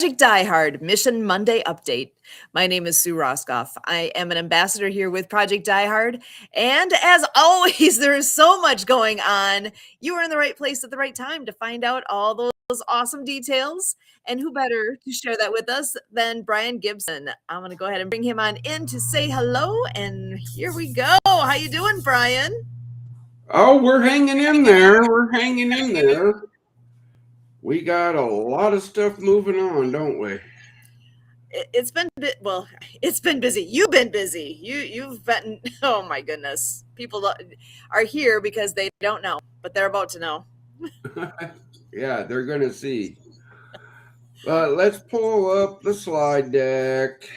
Die Hard Mission Monday update. My name is Sue Roscoff. I am an ambassador here with Project Die Hard. And as always, there is so much going on. You are in the right place at the right time to find out all those awesome details. And who better to share that with us than Brian Gibson? I'm going to go ahead and bring him on in to say hello. And here we go. How you doing, Brian? Oh, we're hanging in there. We're hanging in there. We got a lot of stuff moving on, don't we? It's been it's been busy. You've been busy. You've been. Oh my goodness, people are here because they don't know, but they're about to know. Yeah, they're going to see. Let's pull up the slide deck.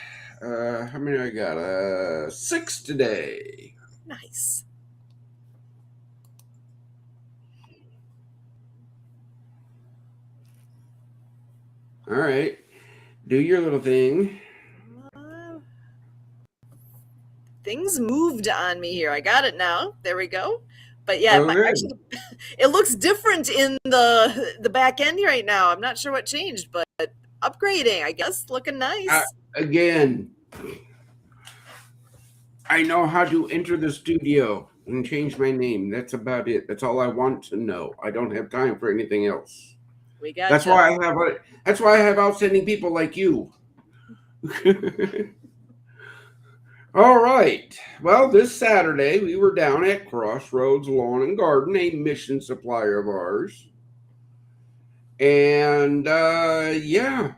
How many I got? 6 today. Nice. All right. Do your little thing. Things moved on me here. I got it now. There we go. But yeah, Okay. actually, it looks different in the back end right now. I'm not sure what changed, but upgrading, I guess, looking nice. Again, I know how to enter the studio and change my name. That's about it. That's all I want to know. I don't have time for anything else. We got. That's why I have outstanding people like you. All right. Well, this Saturday we were down at Crossroads Lawn and Garden, a mission supplier of ours. And yeah,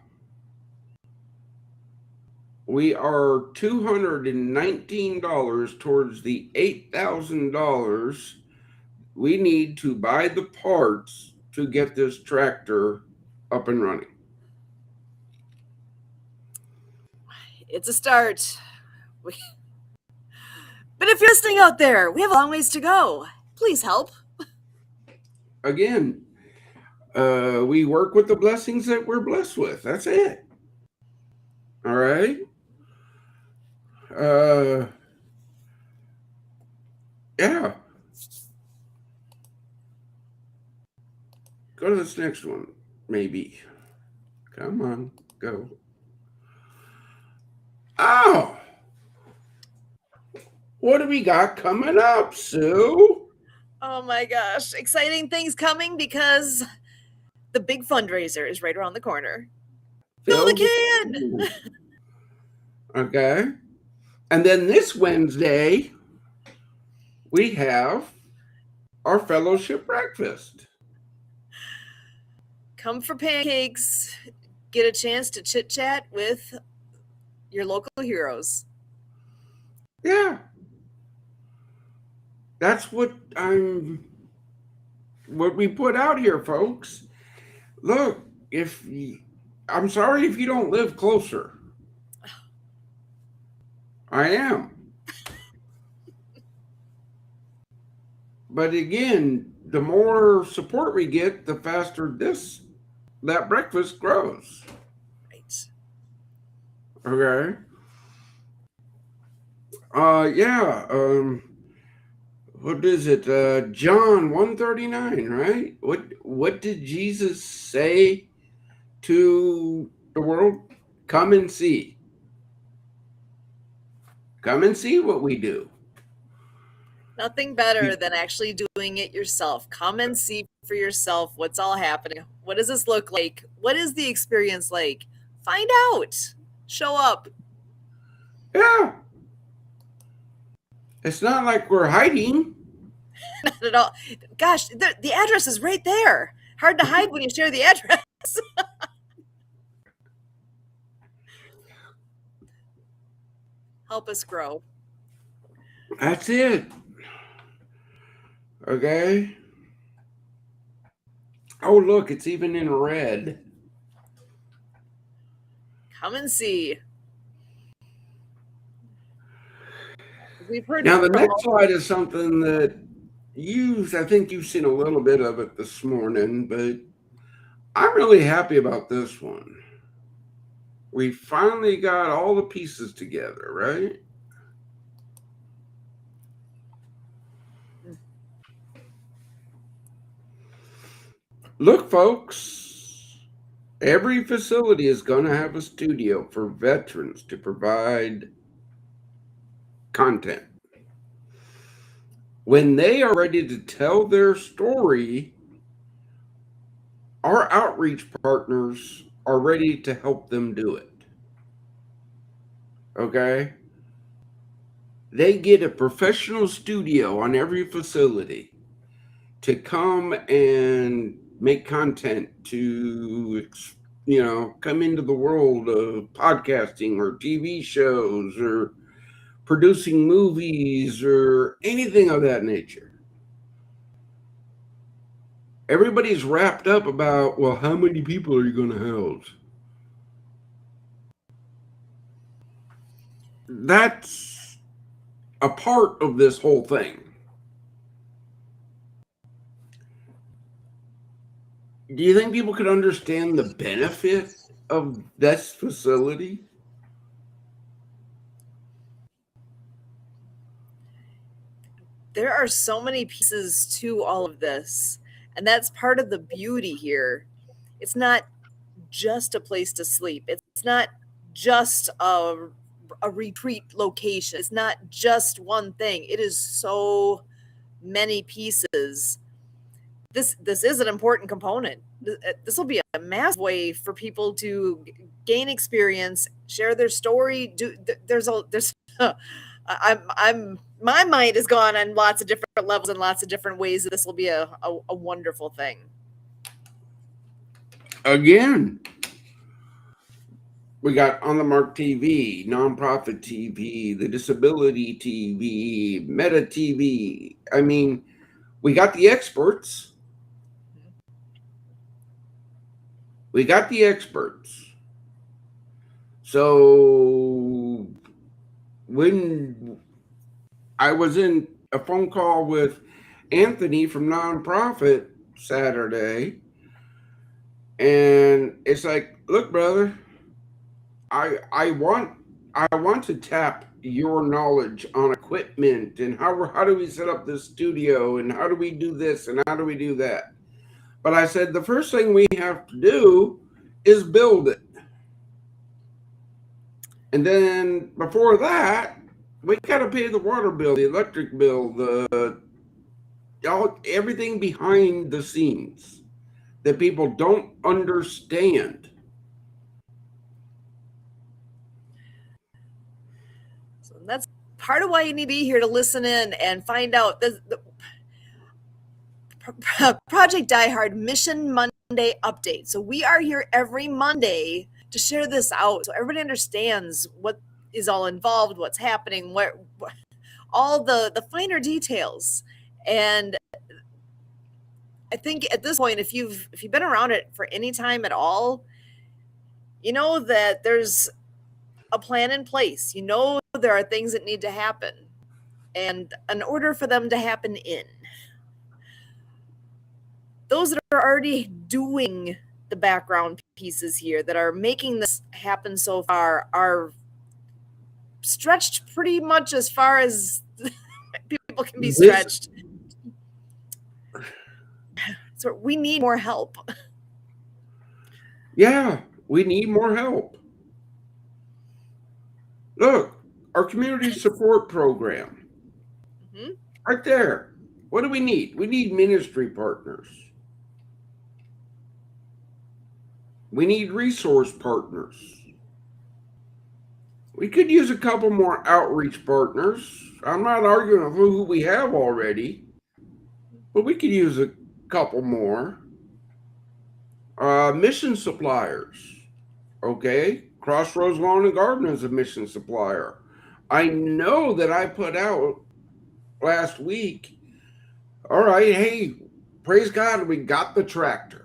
we are $219 towards the $8,000 we need to buy the parts to get this tractor up and running. It's a start. But if you're listening out there, we have a long ways to go. Please help. Again, we work with the blessings that we're blessed with. That's it. All right. Yeah. Go to this next one, maybe. Come on, go. Oh, what do we got coming up, Sue? Oh my gosh, exciting things coming because the big fundraiser is right around the corner. Fill the can! Okay. And then this Wednesday, we have our fellowship breakfast. Come for pancakes, get a chance to chit chat with your local heroes. Yeah. That's what we put out here, folks. Look, I'm sorry if you don't live closer. I am. But again, the more support we get, the faster that breakfast grows. Right. Okay. Yeah. What is it? John 139, right? What did Jesus say to the world? Come and see. Come and see what we do. Nothing better than actually doing it yourself. Come and see for yourself what's all happening. What does this look like? What is the experience like? Find out. Show up. Yeah. It's not like we're hiding. Not at all. Gosh, the address is right there. Hard to hide when you share the address. Help us grow. That's it. Okay. Oh, look, it's even in red. Come and see. We've heard now the next slide is something that I think you've seen a little bit of it this morning, but I'm really happy about this one. We finally got all the pieces together, right? Look, folks, Every facility is going to have a studio for veterans to provide content. When they are ready to tell their story, our outreach partners are ready to help them do it. Okay? They get a professional studio on every facility to come and make content to, come into the world of podcasting or TV shows or producing movies or anything of that nature. Everybody's wrapped up about, well, how many people are you going to house? That's a part of this whole thing. Do you think people could understand the benefit of this facility? There are so many pieces to all of this, and that's part of the beauty here. It's not just a place to sleep. It's not just a retreat location. It's not just one thing. It is so many pieces. This is an important component. This will be a massive way for people to gain experience, share their story. There's I'm my mind has gone on lots of different levels and lots of different ways. This will be a wonderful thing. Again, we got On the Mark TV, Nonprofit TV, the Disability TV, Meta TV. I mean, we got the experts. We got the experts. So when I was in a phone call with Anthony from Nonprofit Saturday, and it's like, look, brother, I want to tap your knowledge on equipment and how do we set up this studio and how do we do this and how do we do that. But I said the first thing we have to do is build it. And then before that, we got to pay the water bill, the electric bill, everything behind the scenes that people don't understand. So that's part of why you need to be here to listen in and find out. Project Die Hard Mission Monday update. So we are here every Monday to share this out so everybody understands what is all involved, what's happening, what all the finer details. And I think at this point, if you've been around it for any time at all, you know that there's a plan in place. You know there are things that need to happen, and in order for them to happen those that are already doing the background pieces here that are making this happen so far are stretched pretty much as far as people can be stretched. So we need more help. Yeah, we need more help. Look, our community support program. Mm-hmm. Right there. What do we need? We need ministry partners. We need resource partners. We could use a couple more outreach partners. I'm not arguing with who we have already, but we could use a couple more. Mission suppliers. Okay. Crossroads Lawn and Garden is a mission supplier. I know that I put out last week, all right, hey, praise God, we got the tractor.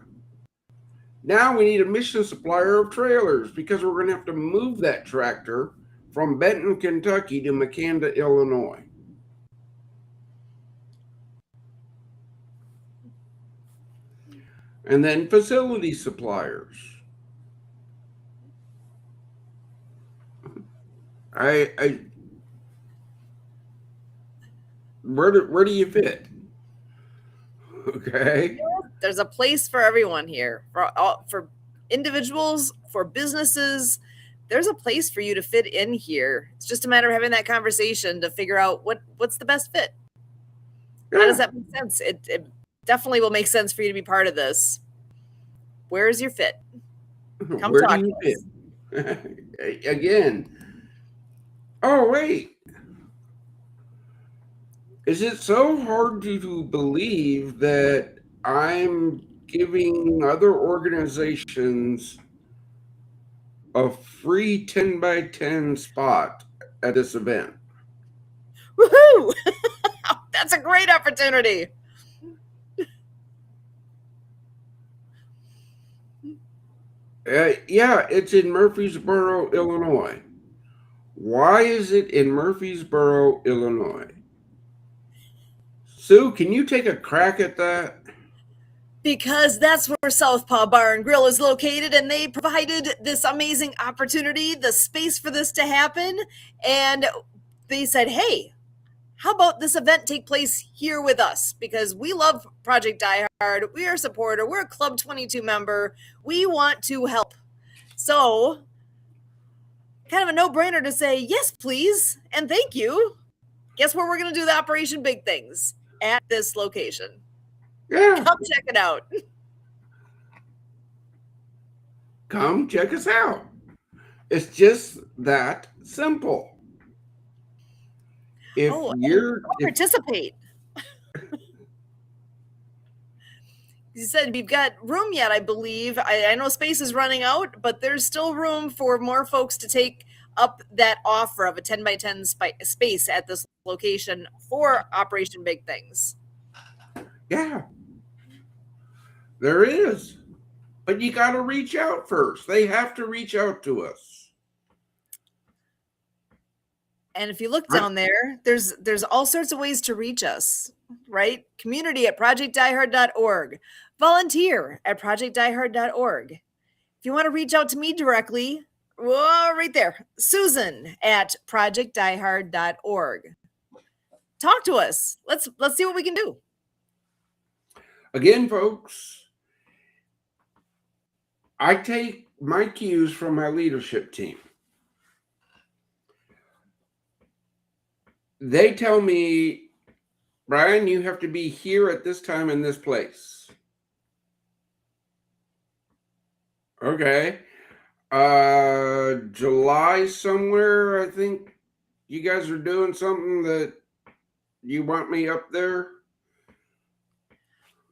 Now we need a mission supplier of trailers because we're going to have to move that tractor from Benton, Kentucky to Makanda, Illinois. And then facility suppliers. Where do you fit? Okay. There's a place for everyone here, for individuals, for businesses. There's a place for you to fit in here. It's just a matter of having that conversation to figure out what's the best fit. How does that make sense? It definitely will make sense for you to be part of this. Where is your fit? Come Where do talk you to us. fit? Again. Oh, wait. Is it so hard to believe that I'm giving other organizations a free 10 by 10 spot at this event? Woohoo! That's a great opportunity. Yeah, it's in Murfreesboro, Illinois. Why is it in Murfreesboro, Illinois? Sue, can you take a crack at that? Because that's where Southpaw Bar and Grill is located, and they provided this amazing opportunity, the space for this to happen. And they said, hey, how about this event take place here with us? Because we love Project Die Hard. We are a supporter. We're a Club 22 member. We want to help. So, kind of a no-brainer to say, yes, please, and thank you. Guess where we're going to do the Operation Big Things? At this location. Yeah. Come check it out. Come check us out. It's just that simple. If you're participate. You said we've got room yet, I believe. I know space is running out, but there's still room for more folks to take up that offer of a 10 by 10 space at this location for Operation Big Things. Yeah, there is. But you got to reach out first. They have to reach out to us. And if you look down there, there's all sorts of ways to reach us, right? Community at projectdiehard.org. Volunteer at projectdiehard.org. If you want to reach out to me directly, well, right there, Susan at projectdiehard.org. Talk to us. Let's see what we can do. Again, folks, I take my cues from my leadership team. They tell me, Brian, you have to be here at this time in this place. Okay. July somewhere, I think you guys are doing something that you want me up there.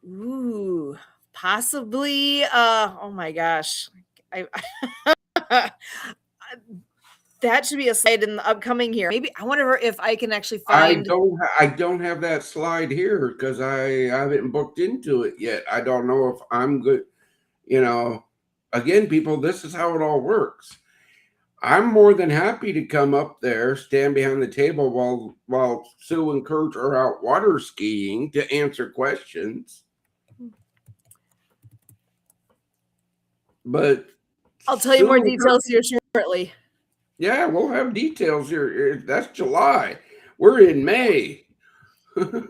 Ooh, possibly. Oh my gosh. That should be a slide in the upcoming here. Maybe I wonder if I can actually find. I don't have that slide here because I haven't booked into it yet. I don't know if I'm good. You know, again, people, this is how it all works. I'm more than happy to come up there, stand behind the table while Sue and Kurt are out water skiing to answer questions. But I'll tell you more details here shortly. Yeah, we'll have details here. That's July. We're in May. So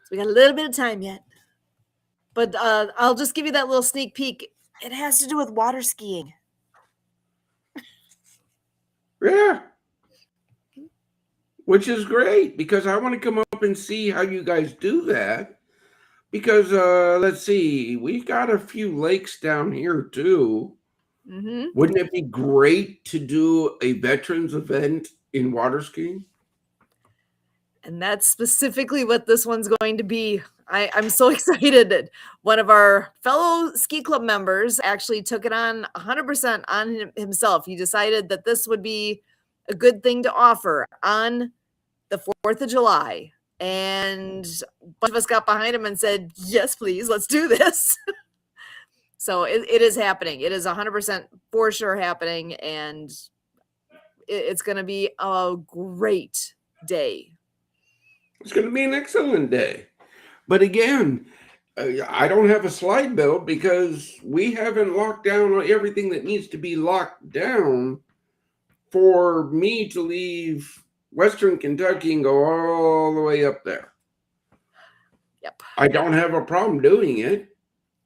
we got a little bit of time yet. But I'll just give you that little sneak peek. It has to do with water skiing. Yeah. Which is great because I want to come up and see how you guys do that. Because let's see, we got a few lakes down here too. Mm-hmm. Wouldn't it be great to do a veterans event in water skiing? And that's specifically what this one's going to be. I'm so excited that one of our fellow ski club members actually took it on 100% on himself. He decided that this would be a good thing to offer on the 4th of July. And a bunch of us got behind him and said, yes, please, let's do this. So it is happening. It is 100% for sure happening. And it's going to be a great day. It's going to be an excellent day. But again, I don't have a slide built because we haven't locked down everything that needs to be locked down for me to leave Western Kentucky and go all the way up there. Yep. I don't have a problem doing it.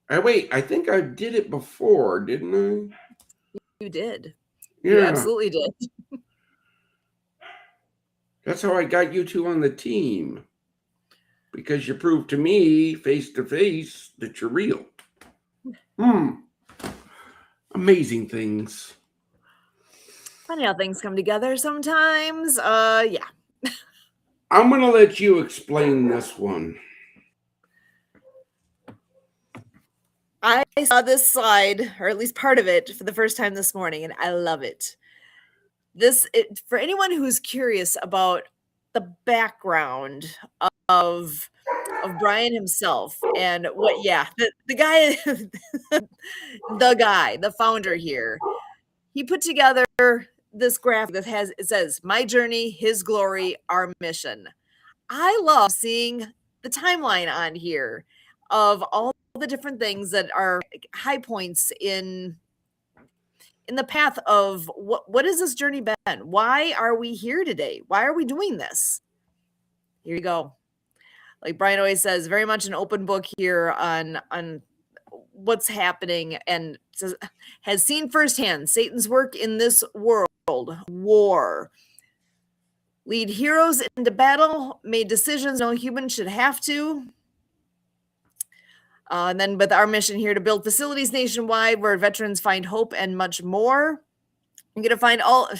Wait, I think I did it before, didn't I? You did. You Yeah, absolutely did. that's how I got you two on the team. Because you proved to me, face to face, that you're real. Amazing things. Funny how things come together sometimes. Yeah. I'm going to let you explain this one. I saw this slide, or at least part of it, for the first time this morning, and I love it. For anyone who's curious about the background of of Brian himself and what, yeah, the guy, the founder here, he put together this graphic that has it says my journey, his glory, our mission. I love seeing the timeline on here of all the different things that are high points in the path of what has this journey been? Why are we here today? Why are we doing this? Here you go. Like Brian always says, very much an open book here on what's happening, and says, has seen firsthand Satan's work in this world, war, lead heroes into battle, made decisions no human should have to. And then with our mission here to build facilities nationwide where veterans find hope and much more. You're going to find all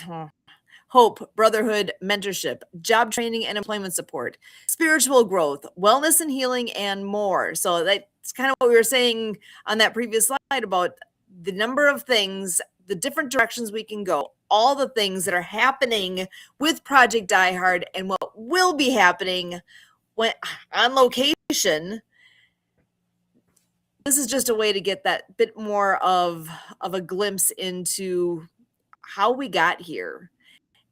hope, brotherhood, mentorship, job training and employment support, spiritual growth, wellness and healing, and more. So that's kind of what we were saying on that previous slide about the number of things, the different directions we can go, all the things that are happening with Project Die Hard and what will be happening when on location. This is just a way to get that bit more of a glimpse into how we got here.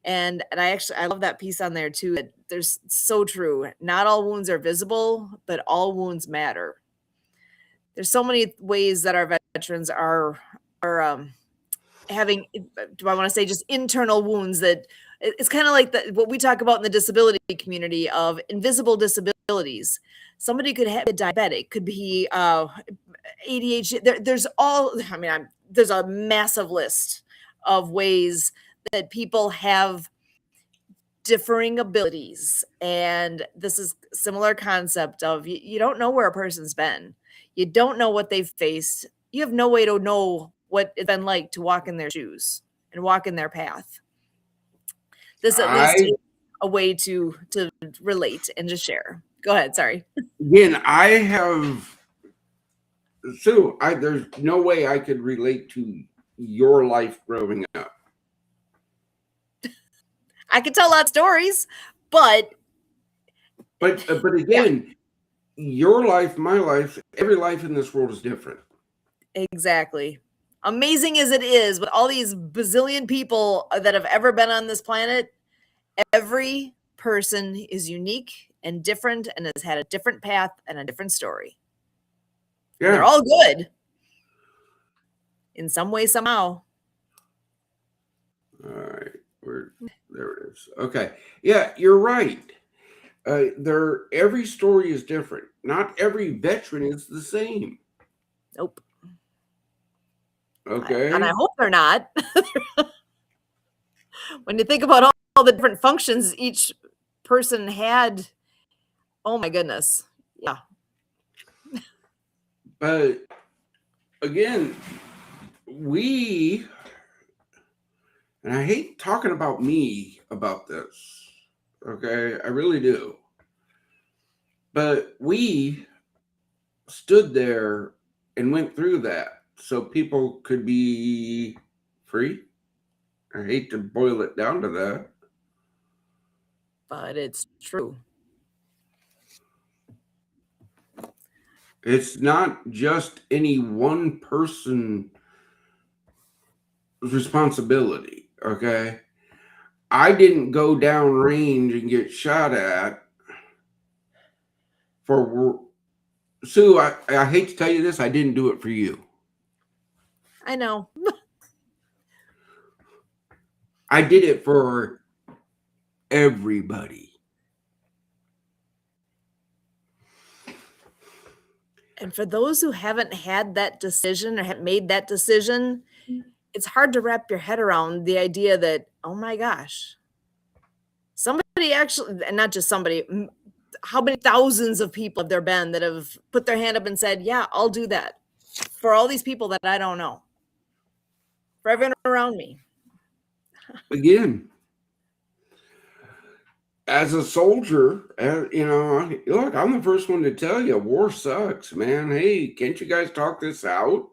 And I love that piece on there too. There's so true. Not all wounds are visible, but all wounds matter. There's so many ways that our veterans are having, do I want to say, just internal wounds that it's kind of like what we talk about in the disability community of invisible disabilities. Somebody could have a diabetic, could be ADHD. There's all, I mean, there's a massive list of ways that people have differing abilities. And this is similar concept of you don't know where a person's been. You don't know what they've faced. You have no way to know what it's been like to walk in their shoes and walk in their path. This at least is a way to relate and just share. Go ahead. Sorry. Again, I have Sue. There's no way I could relate to your life growing up. I could tell a lot of stories, but again, your life, my life, every life in this world is different. Exactly. Amazing as it is, with all these bazillion people that have ever been on this planet, every person is unique and different and has had a different path and a different story. Yeah. And they're all good in some way, somehow. All right. There it is. Okay. Yeah, you're right. Every story is different. Not every veteran is the same. Nope. Okay. And I hope they're not. When you think about all the different functions each person had, oh my goodness. Yeah. But again, and I hate talking about me about this. Okay. I really do. But we stood there and went through that so people could be free. I hate to boil it down to that. But it's true. It's not just any one person's responsibility, okay? I didn't go down range and get shot at for Sue, I hate to tell you this, I didn't do it for you. I know. I did it for everybody. And for those who haven't had that decision or have made that decision, it's hard to wrap your head around the idea that, oh my gosh, somebody actually, and not just somebody, how many thousands of people have there been that have put their hand up and said, yeah, I'll do that for all these people that I don't know, for everyone around me. Again, as a soldier, look, I'm the first one to tell you, war sucks, man. Hey, can't you guys talk this out?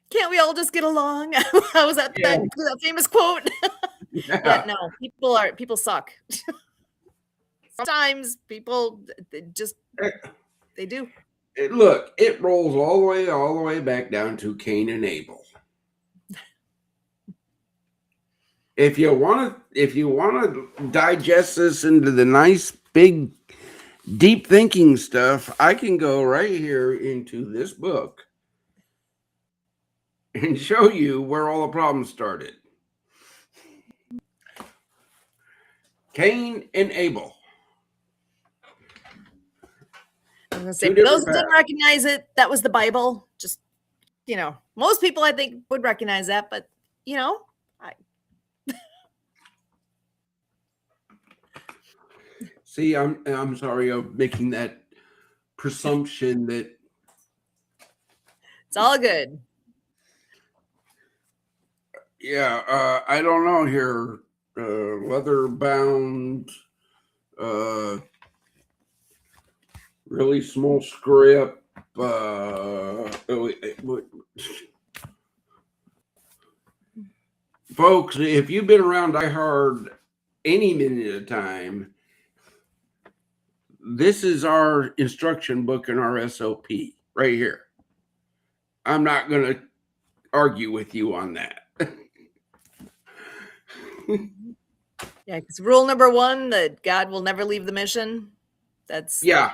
Can't we all just get along? How was that, Yeah. that famous quote? Yeah. Yeah, no, people suck. Sometimes people they do. Look, it rolls all the way back down to Cain and Abel. If you want to digest this into the nice big deep thinking stuff, I can go right here into this book and show you where all the problems started. Cain and Abel. I'm gonna say, for those who didn't recognize it, that was the Bible. Just, most people I think would recognize that, but See, I'm sorry of making that presumption that it's all good. Yeah, I don't know here. Leather bound, really small script. Folks, if you've been around Die Hard any minute of time, this is our instruction book and our SOP right here. I'm not going to argue with you on that. Yeah, because rule number 1, that God will never leave the mission. That's yeah.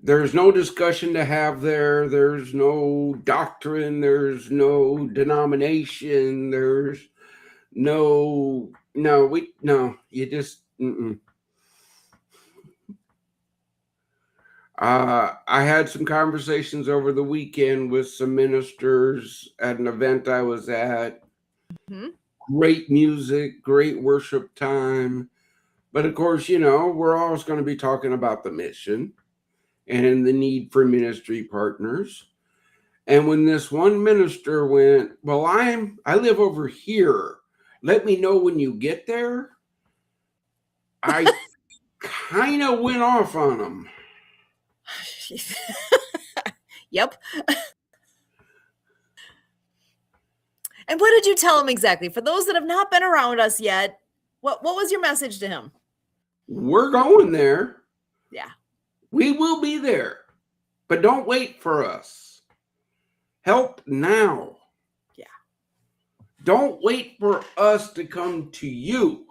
There's no discussion to have there. There's no doctrine. There's no denomination. There's you just. I had some conversations over the weekend with some ministers at an event I was at. Mm-hmm. Great music, great worship time. But of course, we're always going to be talking about the mission and the need for ministry partners. And when this one minister went, well, I live over here. Let me know when you get there. I kind of went off on him. Yep. And what did you tell him exactly? For those that have not been around us yet, what was your message to him? We're going there. Yeah. We will be there. But don't wait for us. Help now. Yeah. Don't wait for us to come to you.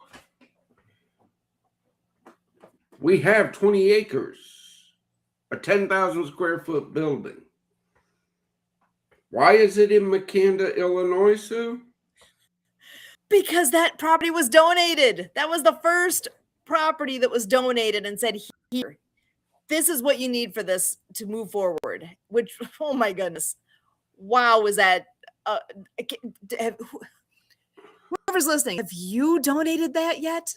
We have 20 acres, a 10,000 square foot building. Why is it in Makanda, Illinois, Sue? Because that property was donated. That was the first property that was donated and said, here, this is what you need for this to move forward. Which, oh my goodness. Wow, was that, whoever's listening, have you donated that yet?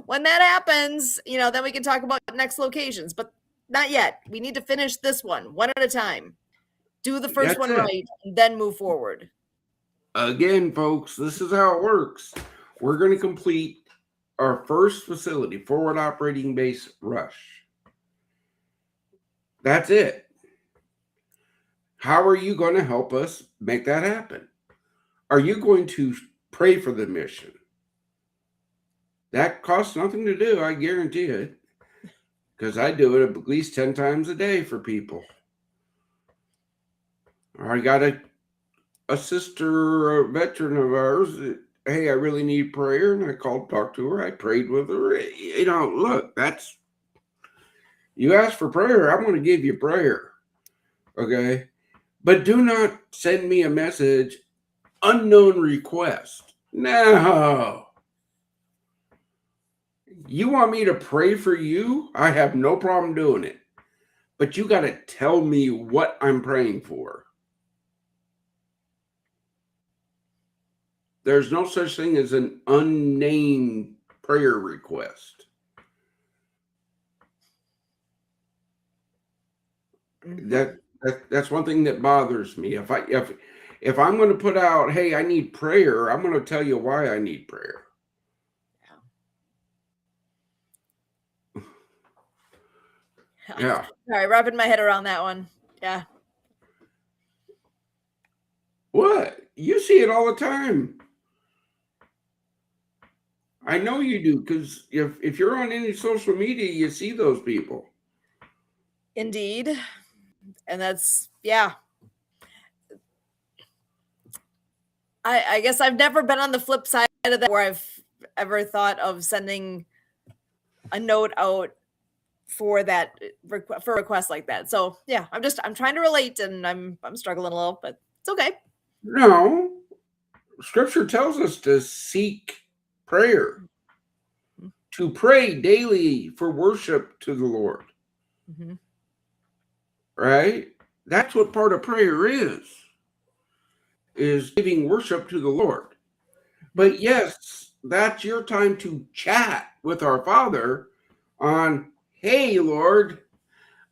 When that happens, then we can talk about next locations, but not yet. We need to finish this one at a time. Do the first one right, and then move forward. Again, folks, this is how it works. We're going to complete our first facility, forward operating base, Rush. That's it. How are you going to help us make that happen? Are you going to pray for the mission? That costs nothing to do, I guarantee it. Because I do it at least 10 times a day for people. I got a sister, a veteran of ours, that, hey, I really need prayer. And I called, talked to her. I prayed with her. Look, you ask for prayer, I'm going to give you prayer. Okay? But do not send me a message, unknown request. No. You want me to pray for you? I have no problem doing it. But you got to tell me what I'm praying for. There's no such thing as an unnamed prayer request. That's one thing that bothers me. If I'm going to put out, hey, I need prayer, I'm going to tell you why I need prayer. Yeah. Sorry, wrapping my head around that one. Yeah. What? You see it all the time. I know you do, because if you're on any social media, you see those people. Indeed. And that's, yeah. I guess I've never been on the flip side of that where I've ever thought of sending a note out for that, for a request like that. So yeah, I'm trying to relate, and I'm struggling a little, but it's okay. No, Scripture tells us to seek prayer, to pray daily for worship to the Lord. Mm-hmm. Right? That's what part of prayer is giving worship to the Lord. But yes, that's your time to chat with our Father on, hey, Lord,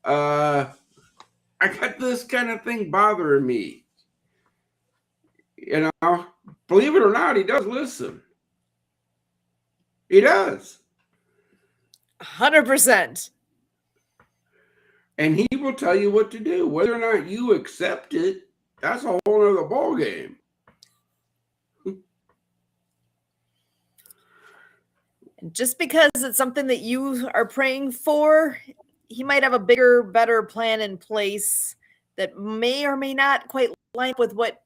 I got this kind of thing bothering me. You know, believe it or not, he does listen. He does. 100%. And he will tell you what to do. Whether or not you accept it, that's a whole other ball game. And just because it's something that you are praying for, he might have a bigger, better plan in place that may or may not quite line up with what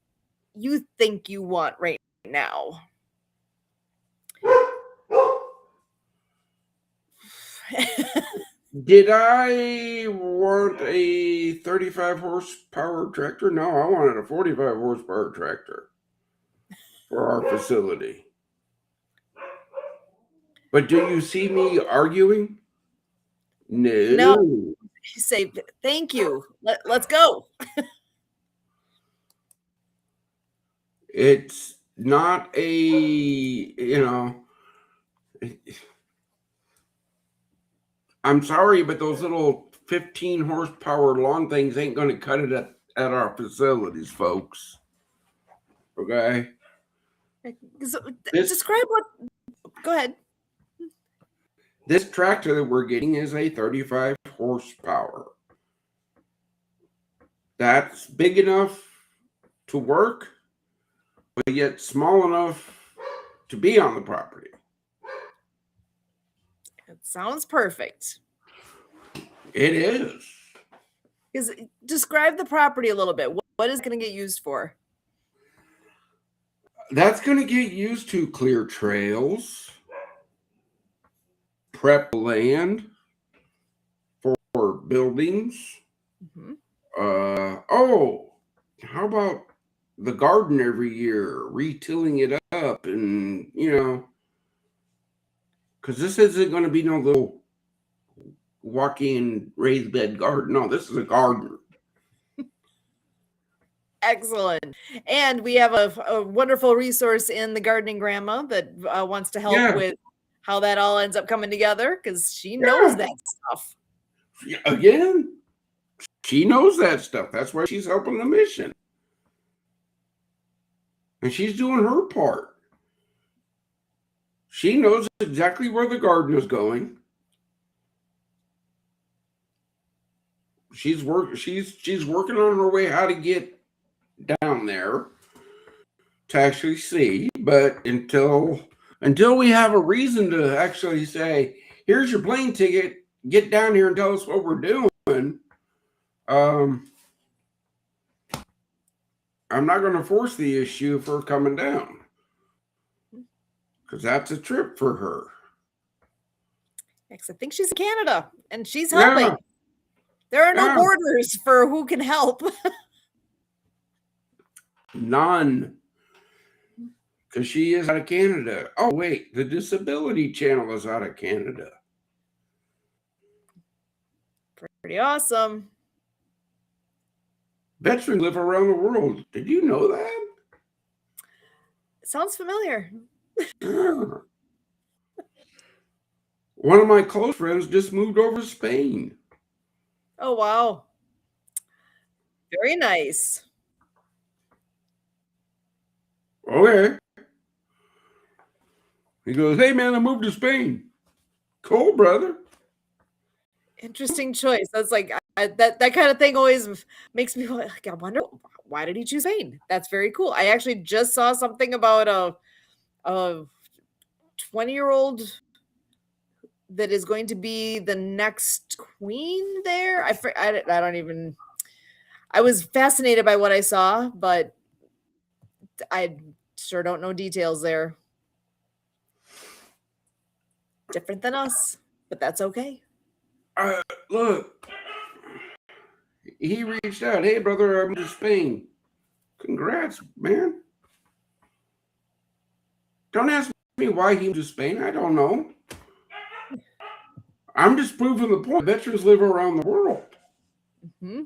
you think you want right now. Did I want a 35 horsepower tractor? No, I wanted a 45 horsepower tractor for our facility. But do you see me arguing? No. No. Say thank you. Let's go. It's not a, I'm sorry, but those little 15 horsepower lawn things ain't going to cut it at our facilities, folks. Okay? Describe what. Go ahead. This tractor that we're getting is a 35 horsepower. That's big enough to work, but yet small enough to be on the property. It sounds perfect. It is. Describe the property a little bit. What is going to get used for? That's going to get used to clear trails, prep land for buildings. Mm-hmm. How about the garden every year, retilling it up, and because this isn't going to be no little walk-in raised bed garden. No, this is a garden. Excellent. And we have a wonderful resource in the gardening grandma that wants to help with how that all ends up coming together, because she knows that stuff. Again, she knows that stuff. That's why she's helping the mission. And she's doing her part. She knows exactly where the garden is going. She's working on her way how to get down there to actually see. But until we have a reason to actually say, here's your plane ticket, get down here and tell us what we're doing, I'm not going to force the issue of her coming down, because that's a trip for her. I think she's in Canada and she's helping. Yeah. There are no borders for who can help. None. because she is out of Canada. Oh, wait, the Disability Channel is out of Canada. Pretty awesome. Veterans live around the world. Did you know that? Sounds familiar. Yeah. One of my close friends just moved over to Spain. Oh, wow. Very nice. Okay. He goes, hey, man, I moved to Spain. Cool, brother. Interesting choice. That's like that kind of thing always makes me like, I wonder why did he choose Spain? That's very cool. I actually just saw something about a 20-year-old that is going to be the next queen there. I don't even. I was fascinated by what I saw, but I sure don't know details there. Different than us, but that's okay. Look, he reached out. Hey, brother, I'm to Spain. Congrats, man. Don't ask me why he moved to Spain. I don't know. I'm just proving the point. Veterans live around the world. Mm-hmm.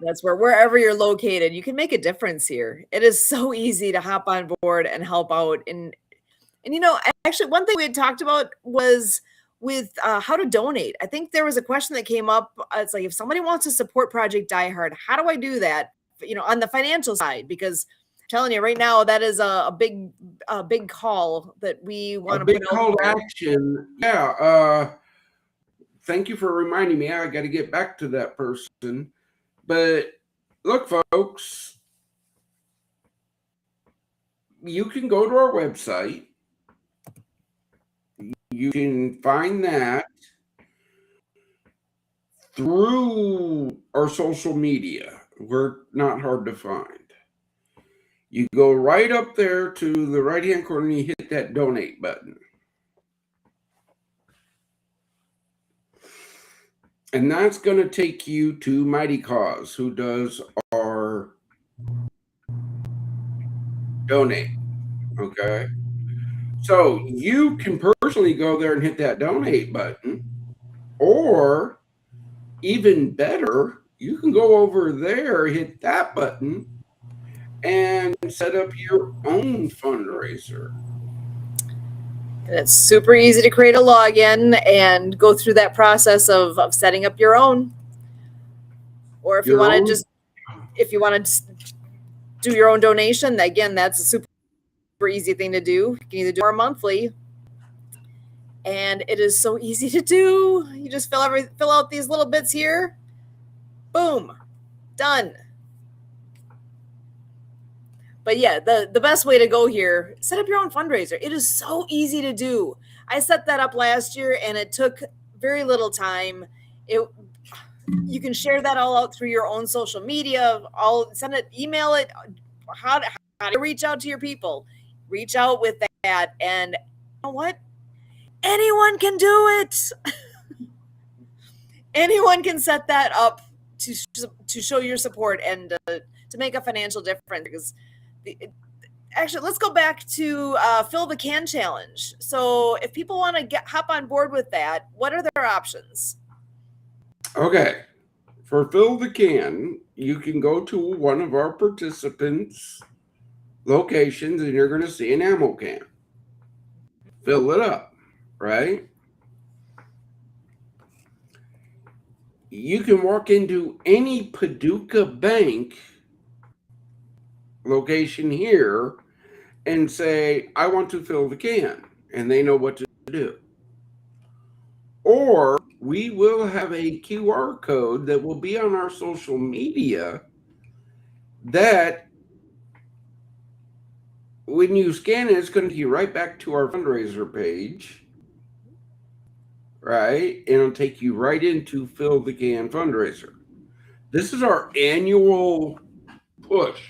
That's wherever you're located, you can make a difference here. It is so easy to hop on board and help out. And actually, one thing we had talked about was with how to donate. I think there was a question that came up. It's like, if somebody wants to support Project Die Hard, how do I do that? On the financial side, because I'm telling you right now, that is a big call that we want to Big put out call to there. action. Yeah. Thank you for reminding me. I got to get back to that person. But look, folks, you can go to our website. You can find that through our social media. We're not hard to find. You go right up there to the right-hand corner and you hit that donate button. And that's going to take you to Mighty Cause, who does our donate. Okay. So you can personally go there and hit that donate button, or even better, you can go over there, hit that button, and set up your own fundraiser. And it's super easy to create a login and go through that process of setting up your own. Or if you Your want to own. do your own donation, again, that's a super easy thing to do. You can either do it monthly, and it is so easy to do. You just fill out these little bits here. Boom, done. But yeah, the best way to go here, set up your own fundraiser. It is so easy to do. I set that up last year and it took very little time. You can share that all out through your own social media. Send it, email it. How to reach out to your people. Reach out with that, and you know what? Anyone can do it. Anyone can set that up to show your support and to make a financial difference. Because actually, let's go back to fill the can challenge. So if people want to hop on board with that, what are their options? Okay. For Fill the Can, you can go to one of our participants' locations and you're going to see an ammo can. Fill it up, right? You can walk into any Paducah bank location here and say, I want to fill the can, and they know what to do. Or we will have a QR code that will be on our social media that when you scan it, it's going to take you right back to our fundraiser page, right? And it'll take you right into Fill the Can fundraiser. This is our annual push,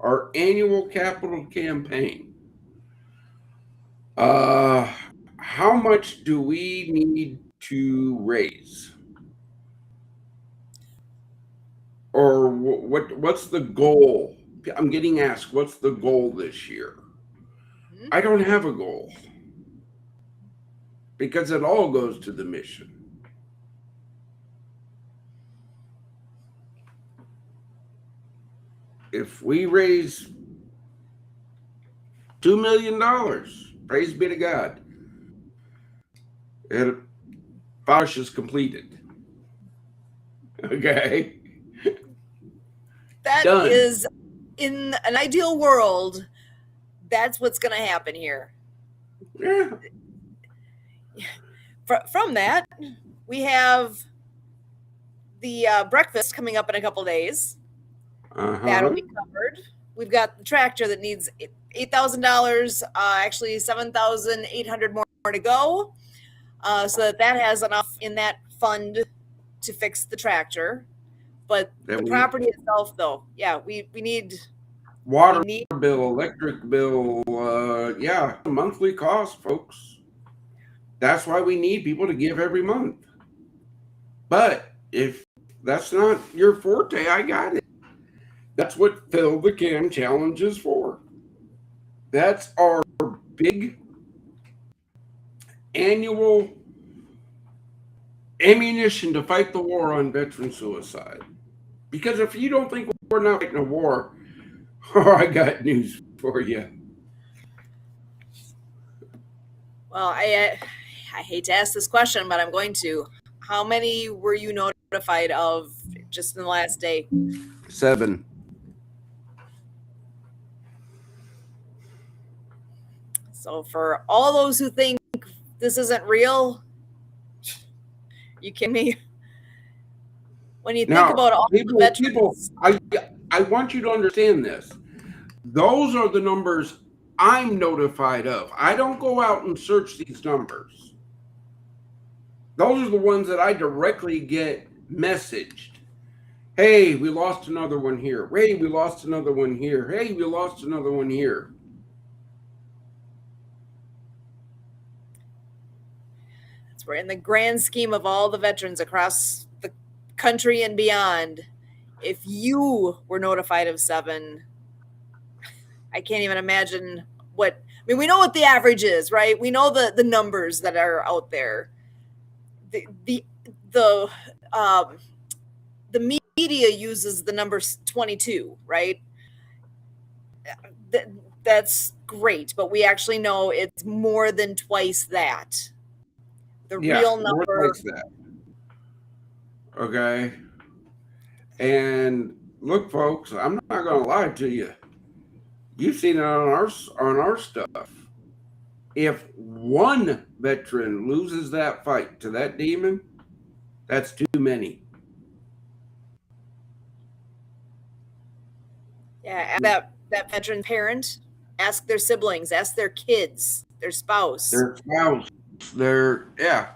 our annual capital campaign. How much do we need to raise? Or what's the goal? I'm getting asked, what's the goal this year? Mhm. I don't have a goal because it all goes to the mission. If we raise $2 million, praise be to God, and Fosh is completed. Okay, That done. is, in an ideal world, that's what's going to happen here. Yeah. From that, we have the breakfast coming up in a couple days. That'll Uh-huh. be covered. We've got the tractor that needs $8,000, actually 7,800 more to go, so that has enough in that fund to fix the tractor. But the Then we property itself, though, yeah, we need we water need. bill, electric bill, yeah, monthly cost, folks. That's why we need people to give every month. But if that's not your forte, I got it. That's what Fill the Can Challenge is for. That's our big annual ammunition to fight the war on veteran suicide. Because if you don't think we're not fighting a war, oh, I got news for you. Well, I hate to ask this question, but I'm going to. How many were you notified of just in the last day? 7. So for all those who think this isn't real, you kidding me? When you think Now, about all the people, veterans, I want you to understand this. Those are the numbers I'm notified of. I don't go out and search these numbers. Those are the ones that I directly get messaged. Hey, we lost another one here. Hey, we lost another one here. Hey, we lost another one here. it's we're in the grand scheme of all the veterans across the country and beyond. If you were notified of 7, I can't even imagine what. I mean, we know what the average is, right? We know the numbers that are out there. The the um, the media uses the number 22, right? That's great, but we actually know it's more than twice that. The Yeah, real more number. like that. Okay. And look, folks, I'm not going to lie to you. You've seen it on our stuff. If one veteran loses that fight to that demon, that's too many. Yeah, that veteran parent, ask their siblings, ask their kids, their spouse. Their spouse, their yeah.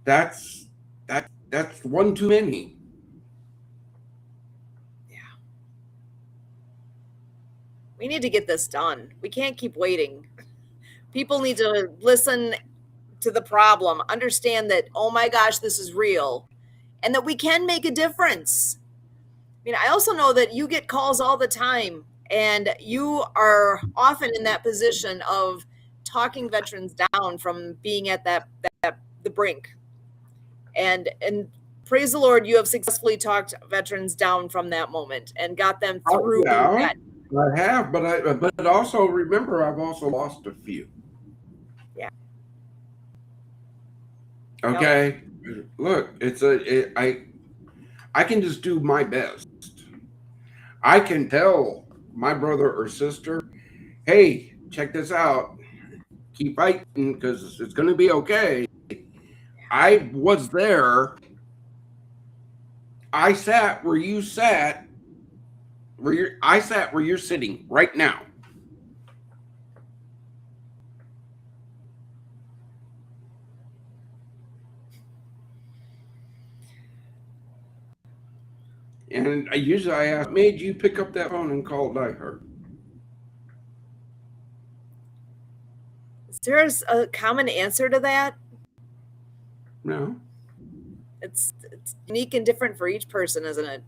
That's that's one too many. Yeah. We need to get this done. We can't keep waiting. People need to listen to the problem, understand that, oh my gosh, this is real, and that we can make a difference. I mean, I also know that you get calls all the time, and you are often in that position of talking veterans down from being at that the brink. And praise the Lord, you have successfully talked veterans down from that moment and got them Oh through yeah, that. I have, but also remember I've also lost a few. Yeah. Okay, look, I can just do my best. I can tell my brother or sister, hey, check this out. Keep fighting because it's going to be okay. I was there. I sat where you sat. I sat where you're sitting right now. And I ask, what made you pick up that phone and call Die Hard? Is there a common answer to that? No. It's unique and different for each person, isn't it?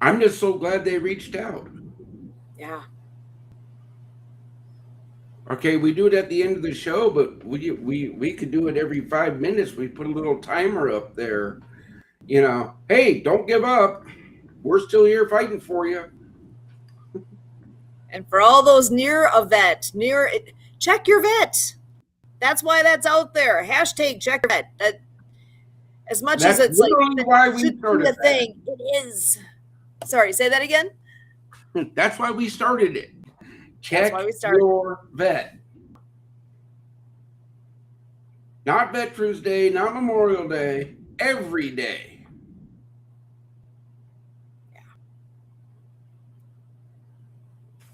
I'm just so glad they reached out. Yeah. Okay, we do it at the end of the show, but we could do it every 5 minutes. We put a little timer up there. Hey, don't give up. We're still here fighting for you. And for all those near a vet, check your vet. That's why that's out there. Hashtag check your vet. As much as That's it's like literally that why we should be started a thing, it is. Sorry, say that again. that. That's why we started it. That's why Check we started. your vet. Not Veterans Day, not Memorial Day, every day. Yeah.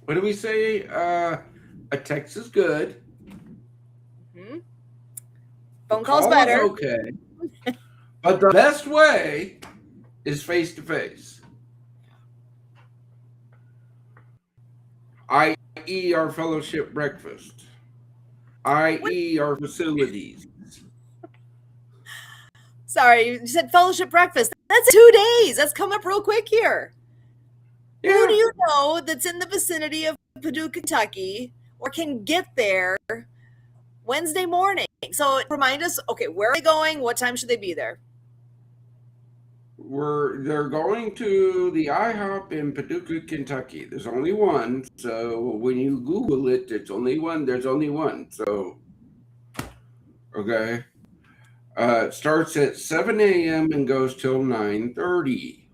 What do we say? A text is good. Mm-hmm. A Phone call's call is better. okay. But the best way is face to face, i.e., our fellowship breakfast, i.e., our facilities. Sorry, you said fellowship breakfast. That's 2 days. That's come up real quick here. Yeah. Who do you know that's in the vicinity of Paducah, Kentucky, or can get there Wednesday morning? So remind us, okay, where are they going? What time should they be there? They're going to the IHOP in Paducah, Kentucky. There's only one, so when you Google it, it's only one. There's only one. So okay. It starts at 7 a.m. and goes till 9:30.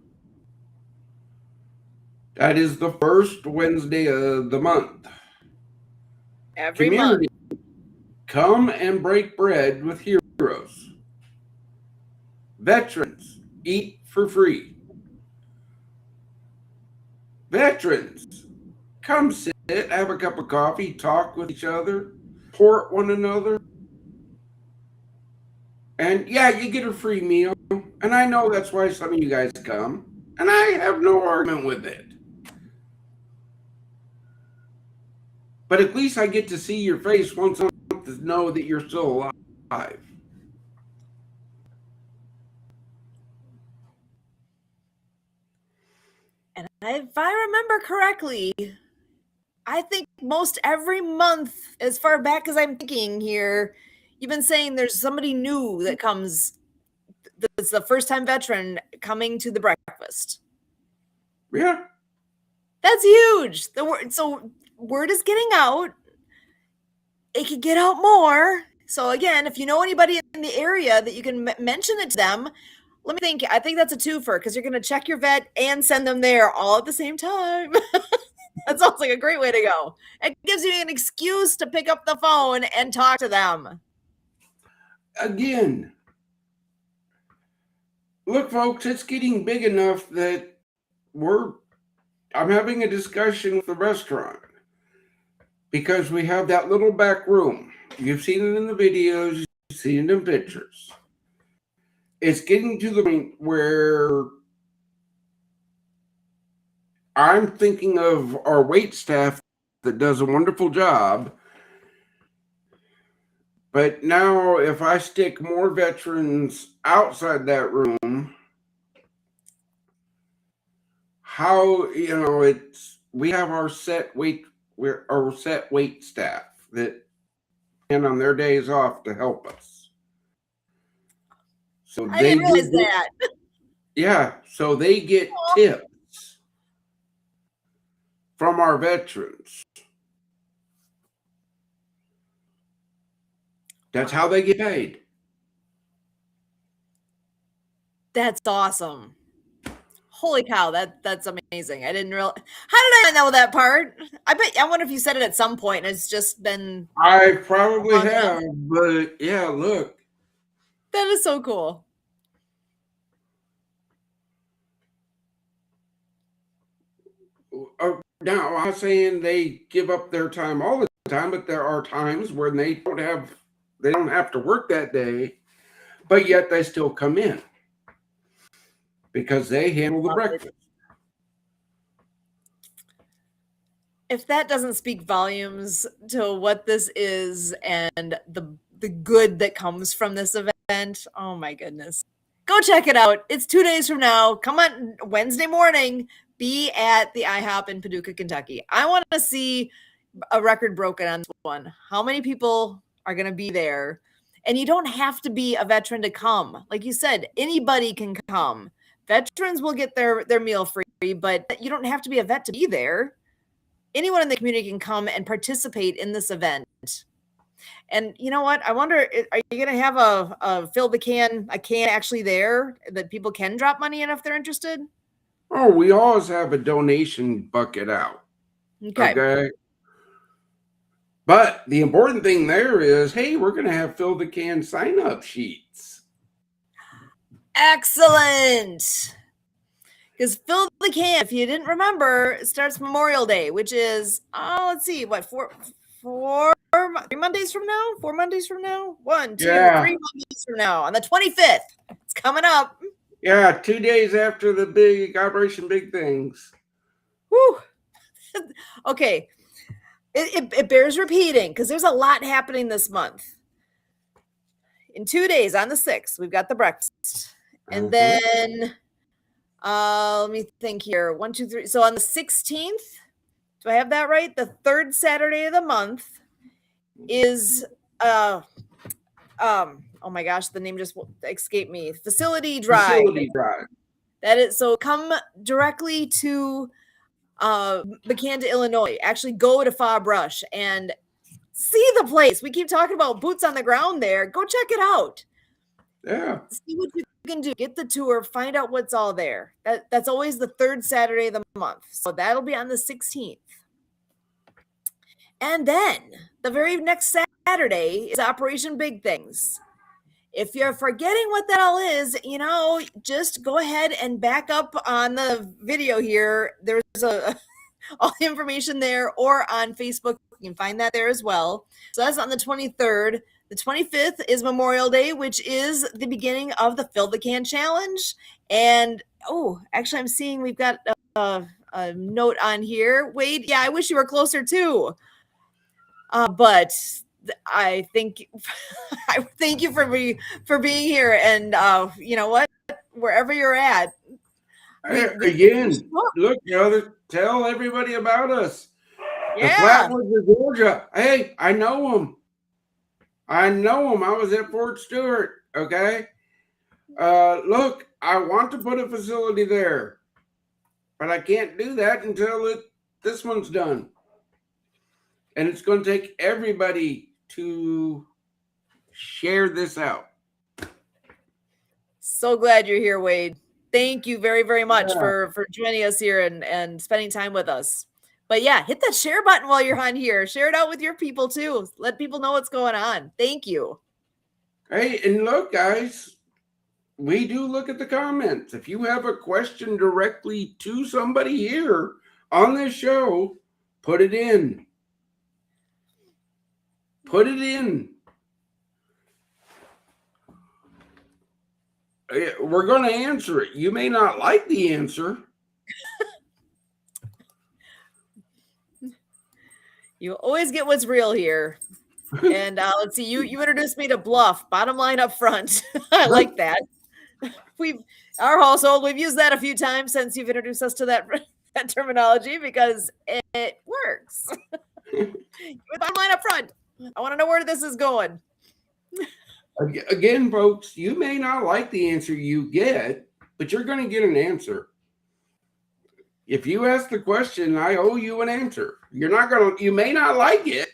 That is the first Wednesday of the month. Every Community, month. come and break bread with heroes. Veterans, eat for free. Veterans, come sit, have a cup of coffee, talk with each other, support one another. And yeah, you get a free meal. And I know that's why some of you guys come. And I have no argument with it. But at least I get to see your face once a month to know that you're still alive. And if I remember correctly, I think most every month, as far back as I'm thinking here, you've been saying there's somebody new that comes. That's the first time veteran coming to the breakfast. Yeah. That's huge. So word is getting out. It could get out more. So again, if you know anybody in the area that you can mention it to them, let me think. I think that's a twofer because you're going to check your vet and send them there all at the same time. That sounds like a great way to go. It gives you an excuse to pick up the phone and talk to them. Again, look, folks, it's getting big enough that I'm having a discussion with the restaurant because we have that little back room. You've seen it in the videos, you've seen it in pictures. It's getting to the point where I'm thinking of our wait staff that does a wonderful job. But now, if I stick more veterans outside that room, we have our set wait staff that and on their days off to help us. So I didn't realize that. Yeah, so they get tips from our veterans. That's how they get paid. That's awesome. Holy cow, that's amazing. I didn't realize. How did I not know that part? I wonder if you said it at some point and it's just been. I probably have, but yeah, look. That is so cool. Now, I'm not saying they give up their time all the time, but there are times when they don't have to work that day, but yet they still come in because they handle the breakfast. If that doesn't speak volumes to what this is and the good that comes from this event, oh my goodness. Go check it out. It's 2 days from now. Come on, Wednesday morning. Be at the IHOP in Paducah, Kentucky. I want to see a record broken on this one. How many people are going to be there? And you don't have to be a veteran to come. Like you said, anybody can come. Veterans will get their meal free, but you don't have to be a vet to be there. Anyone in the community can come and participate in this event. And you know what? I wonder, are you going to have a fill the can, a can actually there that people can drop money in if they're interested? Oh, we always have a donation bucket out. Okay. But the important thing there is, hey, we're going to have fill the can sign up sheets. Excellent. Because fill the can, if you didn't remember, it starts Memorial Day, which is, let's see, what, 3 Mondays from now? 4 Mondays from now? 1, 2, 3 Mondays from now on the 25th. It's coming up. Yeah, 2 days after the big Operation Big Things. Whew. Okay. It bears repeating because there's a lot happening this month. In 2 days, on the 6th, we've got the breakfast. And then, let me think here. 1, 2, 3. So on the 16th, do I have that right? The third Saturday of the month is, oh my gosh, the name just escaped me. Facility Drive. That is, so come directly to McCanda, Illinois. Actually go to Fa Brush and see the place. We keep talking about boots on the ground there. Go check it out. Yeah. See what you can do. Get the tour. Find out what's all there. That's always the third Saturday of the month. So that'll be on the 16th. And then the very next Saturday is Operation Big Things. If you're forgetting what that all is, just go ahead and back up on the video here. There's all the information there, or on Facebook. You can find that there as well. So that's on the 23rd. The 25th is Memorial Day, which is the beginning of the Fill the Can Challenge. And, actually, I'm seeing we've got a note on here. Wade, yeah, I wish you were closer too. But I thank you for being here, and you know what, wherever you're at, again, look, brother, tell everybody about us. The Flatwoods of Georgia. Hey, I know them. I was at Fort Stewart. Okay. Look, I want to put a facility there, but I can't do that until this one's done. And it's going to take everybody to share this out. So glad you're here, Wade. Thank you very, very much for joining us here and spending time with us. But yeah, hit that share button while you're on here. Share it out with your people too. Let people know what's going on. Thank you. Hey, and look, guys, we do look at the comments. If you have a question directly to somebody here on this show, put it in. Put it in. We're going to answer it. You may not like the answer. You always get what's real here. And let's see, you introduced me to bluff, bottom line up front. I like that. Our household, we've used that a few times since you've introduced us to that terminology because it works. Bottom line up front. I want to know where this is going. Again, folks, you may not like the answer you get, but you're going to get an answer. If you ask the question, I owe you an answer. You may not like it.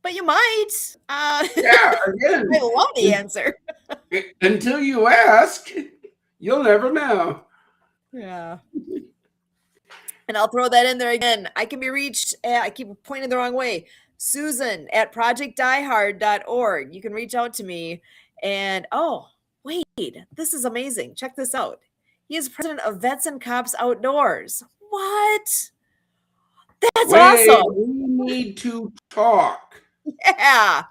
But you might. Yeah, again. I love the answer. Until you ask, you'll never know. Yeah. And I'll throw that in there again. I can be reached, I keep pointing the wrong way, Susan at projectdiehard.org. You can reach out to me. And, wait, this is amazing. Check this out. He is president of Vets and Cops Outdoors. What? That's awesome. We need to talk. Yeah.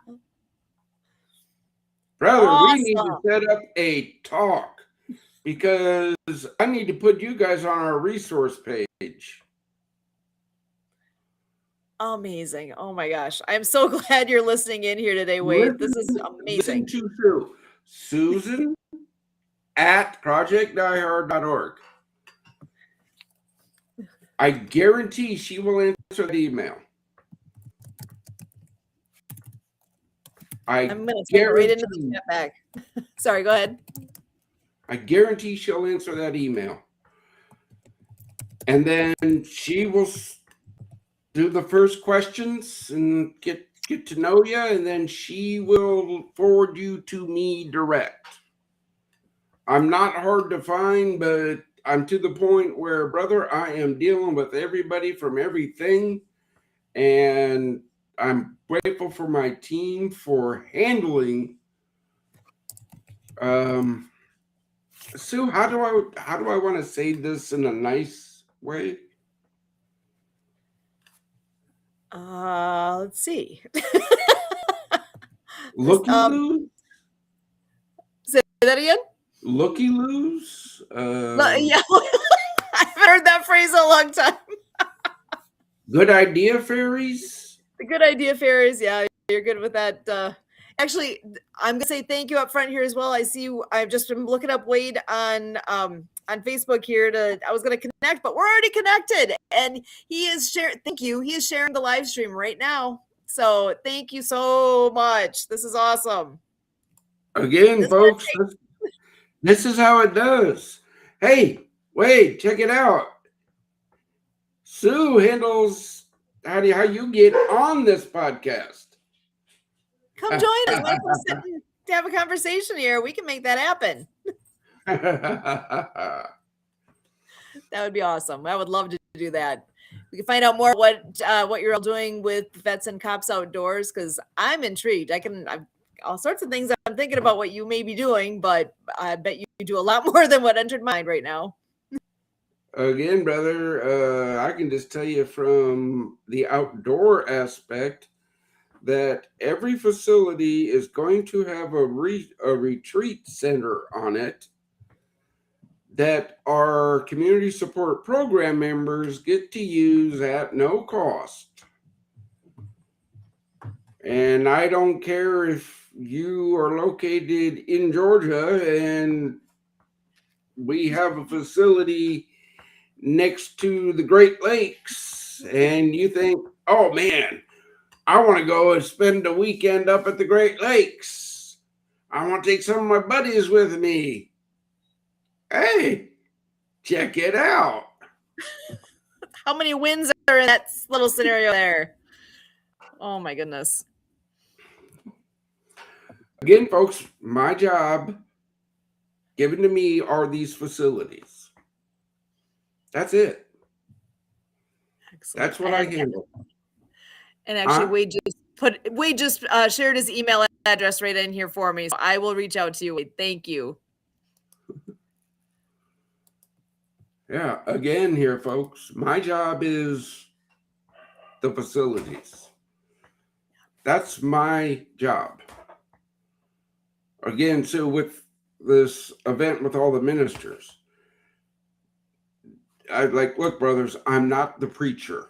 Brother, we need to set up a talk because I need to put you guys on our resource page. Amazing. Oh my gosh. I'm so glad you're listening in here today, Wade. This is amazing. Listen to Susan at projectdiehard.org. I guarantee she will answer the email. I'm going to type it right into the chat back. Sorry, go ahead. I guarantee she'll answer that email. And then she will do the first questions and get to know you, and then she will forward you to me direct. I'm not hard to find, but I'm to the point where, brother, I am dealing with everybody from everything, and I'm grateful for my team for handling. Sue, how do I want to say this in a nice way? Let's see. Looky-loos? Say that again? Looky-loos? Yeah, I've heard that phrase a long time. Good idea, fairies? The good idea, fairies. Yeah, you're good with that. Actually, I'm gonna say thank you up front here as well. I see I've just been looking up Wade on Facebook here I was gonna connect, but we're already connected, and he is sharing. Thank you. He is sharing the live stream right now. So thank you so much. This is awesome. Again, folks, this is how it does. Hey, Wade, check it out. Sue handles how you get on this podcast. Come join us. Let's go sit and have a conversation here. We can make that happen. That would be awesome. I would love to do that. We can find out more what you're all doing with Vets and Cops Outdoors, because I'm intrigued. I've all sorts of things I'm thinking about what you may be doing, but I bet you do a lot more than what entered my mind right now. Again, brother, I can just tell you from the outdoor aspect that every facility is going to have a retreat center on it that our community support program members get to use at no cost. And I don't care if you are located in Georgia and we have a facility next to the Great Lakes and you think, oh man, I want to go and spend a weekend up at the Great Lakes. I want to take some of my buddies with me. Hey, check it out. How many wins are in that little scenario there? Oh my goodness. Again, folks, my job given to me are these facilities. That's it. Excellent. That's what I handle. And actually, Wade just shared his email address right in here for me. So I will reach out to you, Wade. Thank you. Yeah, again here, folks, my job is the facilities. That's my job. Again, so with this event with all the ministers, I'd like, look, brothers, I'm not the preacher.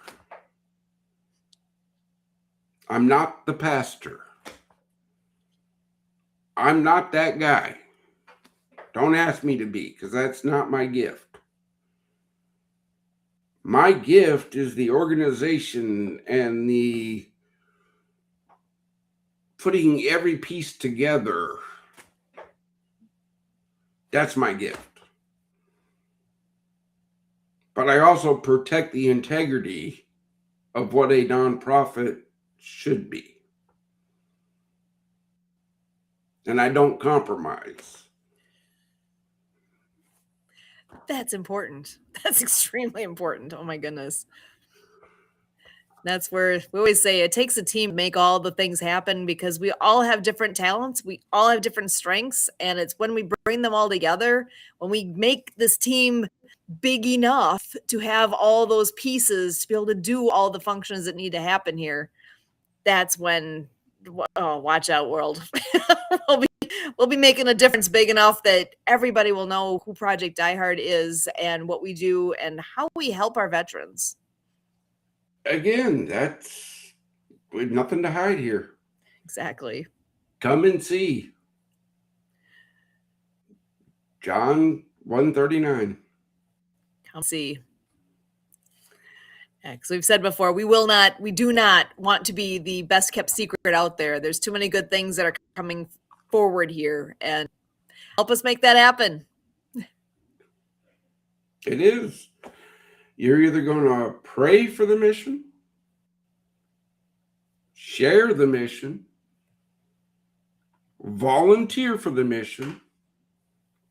I'm not the pastor. I'm not that guy. Don't ask me to be, because that's not my gift. My gift is the organization and the putting every piece together. That's my gift. But I also protect the integrity of what a nonprofit should be. And I don't compromise. That's important. That's extremely important. Oh my goodness. That's where we always say it takes a team to make all the things happen, because we all have different talents. We all have different strengths. And it's when we bring them all together, when we make this team big enough to have all those pieces to be able to do all the functions that need to happen here, that's when, oh, watch out, world. we'll be making a difference big enough that everybody will know who Project Diehard is and what we do and how we help our veterans. Again, that's nothing to hide here. Exactly. Come and see. John 1:39. Come see. Because we've said before, we do not want to be the best kept secret out there. There's too many good things that are coming forward here, and help us make that happen. It is. You're either going to pray for the mission, share the mission, volunteer for the mission,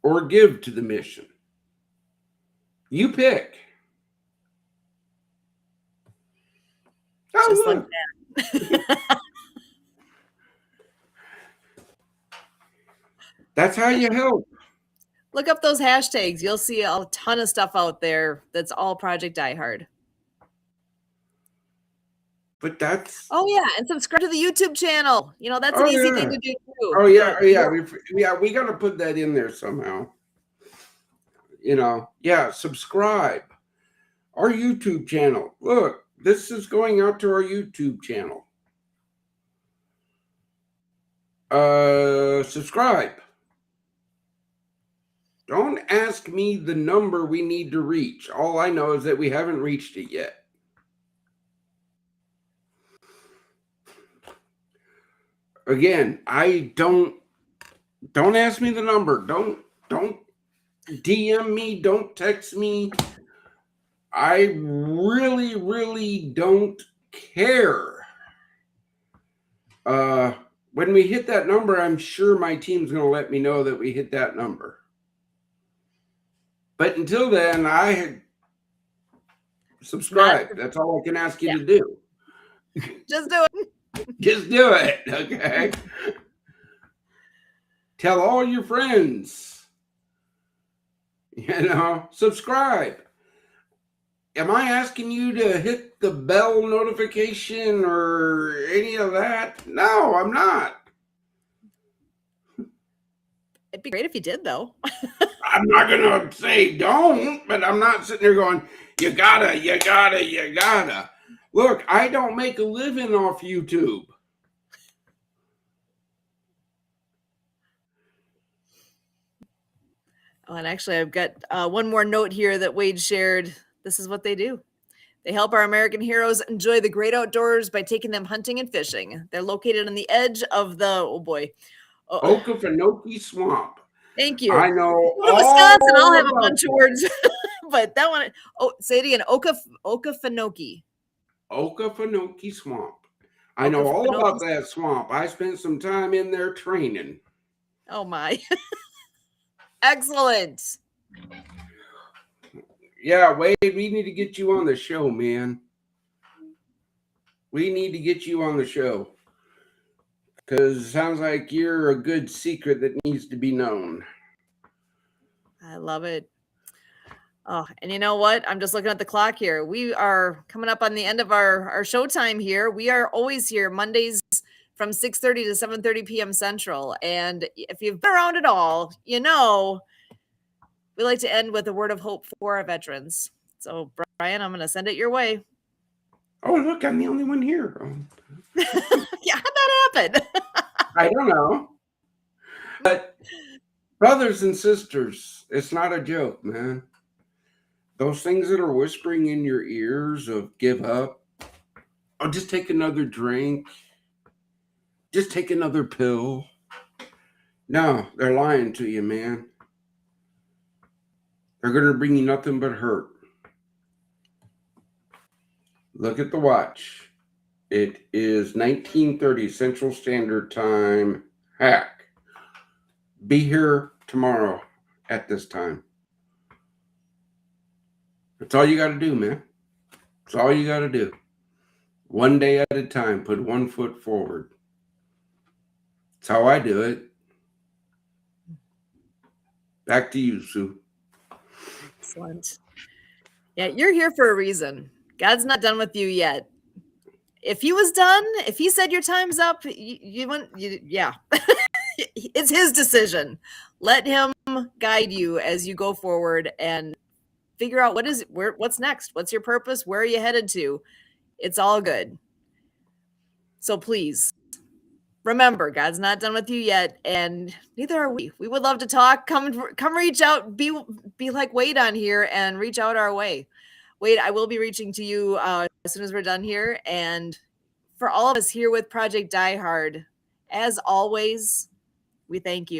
or give to the mission. You pick. Just like that. That's how you help. Look up those hashtags. You'll see a ton of stuff out there that's all Project Die Hard. But that's... Oh, yeah, and subscribe to the YouTube channel. That's an easy thing to do, too. Oh, yeah, we got to put that in there somehow. Subscribe. Our YouTube channel. Look, this is going out to our YouTube channel. Subscribe. Don't ask me the number we need to reach. All I know is that we haven't reached it yet. Again, don't ask me the number. Don't DM me. Don't text me. I really, really don't care. When we hit that number, I'm sure my team's going to let me know that we hit that number. But until then, subscribe. That's all I can ask you to do. Just do it. Just do it, okay? Tell all your friends. Subscribe. Am I asking you to hit the bell notification or any of that? No, I'm not. It'd be great if you did, though. I'm not going to say don't, but I'm not sitting there going, you gotta. Look, I don't make a living off YouTube. Oh, and actually, I've got one more note here that Wade shared. This is what they do. They help our American heroes enjoy the great outdoors by taking them hunting and fishing. They're located on the edge of the, Okefenokee Swamp. Thank you. I know. Wisconsin, I'll have a bunch of words. But that one, say it again. Okefenokee. Okefenokee Swamp. I know all about that swamp. I spent some time in there training. Oh, my. Excellent. Yeah, Wade, we need to get you on the show, man. We need to get you on the show. Because it sounds like you're a good secret that needs to be known. I love it. Oh, and you know what? I'm just looking at the clock here. We are coming up on the end of our show time here. We are always here Mondays from 6:30 to 7:30 p.m. Central. And if you've been around at all, we like to end with a word of hope for our veterans. So, Brian, I'm going to send it your way. Oh, look, I'm the only one here. Yeah, how'd that happen? I don't know. But brothers and sisters, it's not a joke, man. Those things that are whispering in your ears of give up, or just take another drink, just take another pill. No, they're lying to you, man. They're going to bring you nothing but hurt. Look at the watch. It is 19:30 Central Standard Time. Hack. Be here tomorrow at this time. That's all you got to do, man. That's all you got to do. One day at a time, put one foot forward. That's how I do it. Back to you, Sue. Excellent. Yeah, you're here for a reason. God's not done with you yet. If he was done, if he said your time's up, yeah. It's his decision. Let him guide you as you go forward and figure out what's next. What's your purpose? Where are you headed to? It's all good. So please remember, God's not done with you yet, and neither are we. We would love to talk. Come reach out. Be like Wade on here and reach out our way. Wade, I will be reaching to you as soon as we're done here. And for all of us here with Project Die Hard, as always, we thank you.